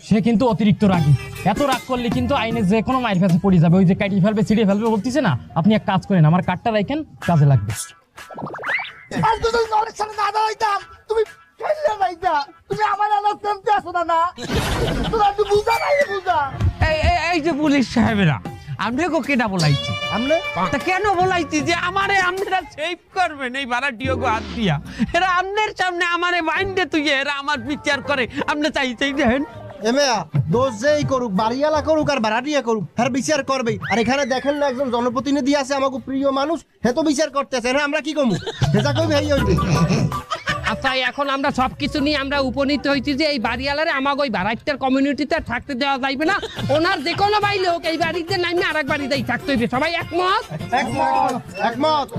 সে কিন্তু অতিরিক্ত রাগী, এত রাগ করলে কিন্তু আইনে যে কোনো মায়ের কাছে পড়ে যাবে। ওই যে কাটিয়ে ফেলবে ছিঁড়ে ফেলবে বলতেছে না, আপনি এক কাজ করেন, আমার কার্ডটা রাখেন, কাজে লাগবে। আর যদি নরের সামনে না দাঁড়াইতাম তুমি ফেললে নাইতা, তুমি আমার আলাদা শুনতে আসো না তোরা একটু বুঝা নাই বুঝা। এই যে পুলিশ সাহেবেরা আমনে কো কেডা বলাইছি আমনে তা কেন বলাইছি যে আমারে আপনারা সেভ করবেন এই ভাড়াটিও গো হাত দিয়া এরা আমনের সামনে আমারে বাইন্দে তুই এরা আমার বিচার করে আপনি চাইছেই দেখেন এমেয়া দোষ যেই করুক, বাড়িওয়ালা করুক আর ভাড়াটিয়া করুক, হ্যাঁ বিচার করবেই। আর এখানে দেখেন না একজন জনপ্রতিনিধি আছে আমাকে প্রিয় মানুষ, হে তো বিচার করতেছে, হ্যাঁ আমরা কি কমু সেটা কইবে এই হইবে। আচ্ছা এখন আমরা সবকিছু নিয়ে আমরা উপনীত হয়েছি যে এই বাড়িওয়ালারে আমাকে ওই ভাড়াটিয়ার কমিউনিটিতে থাকতে দেওয়া যাইবে না, ওনার যে কোনো বাড়ি হোক এই বাড়িতে নামে আর এক বাড়িতেই থাকতে হইবে। সবাই একমত? একমত।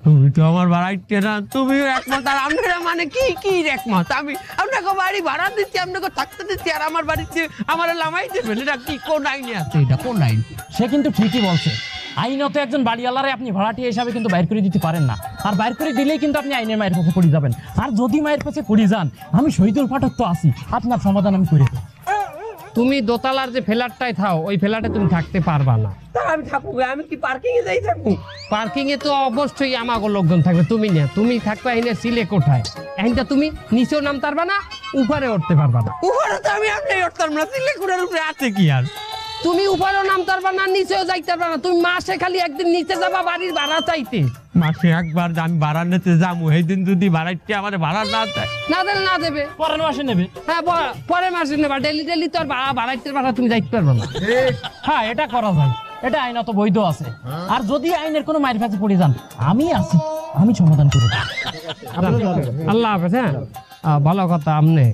তুমি তো আমার ভাড়াইতে না, তুমিও একমত। আর আপনারা মানে কি কি একমত? আমি আপনাকে বাড়ি ভাড়া দিচ্ছি, আপনাকে থাকতে দিচ্ছি, আর আমার বাড়িতে আমার লামাই দেবেন, এটা কি কোন আইনে আছে? এটা কোন আইন? সে কিন্তু ঠিকই বলছে, আইনত একজন বাড়িওয়ালারে আপনি ভাড়াটিয়া হিসাবে কিন্তু বাইর করে দিতে পারেন না, আর বাইর করে দিলেই কিন্তু আপনি আইনের মায়ের কাছে পড়ে যাবেন। আর যদি মায়ের কাছে পড়ে যান, আমি শহীদুল পাঠক তো আছি, আপনার সমাধান আমি করে দেব। তুমি দোতলার যে ফ্ল্যাটটায় থাও ওই ফ্ল্যাটে তুমি থাকতে পারবা না। আমি থাকবো, আমি কি পার্কিং এ যাই থাকবো? পার্কিং এ তো অবশ্যই আমাগো লোকজন থাকবে, তুমি না। তুমি থাকবে এনে সিলে কোঠায়, এখানটা তুমি নিচেও নামতে পারবা না, উপরে উঠতে পারবা না। উপরে তো আমি আপনি উঠতাম না, সিলে কোঠার উপরে আছে কি আর? তুমি উপরেও নামতে পারবা না, নিচেও যাইতে পারবা না। তুমি মাসে খালি একদিন নিচে যাবা বাড়ির ভাড়া চাইতে, মাসে একবার আমি ভাড়া নিতে যাবো, সেই দিন যদি ভাড়াইতে আমার ভাড়া না দেয়, না দিলে না দেবে, পরের মাসে নেবে। হ্যাঁ পরে মাসে নেবা, ডেলি ডেলি তো আর ভাড়াইতে ভাড়া তুমি যাইতে পারবে না। হ্যাঁ এটা করা যায়, এটা আইনত বৈধ আছে। আর যদি আইনের কোনো মায়ের কাছে পড়ে যান, আমি আছি, আমি সমাধান করে দেব। আল্লাহ হাফেজ। হ্যাঁ ভালো কথা, আপনি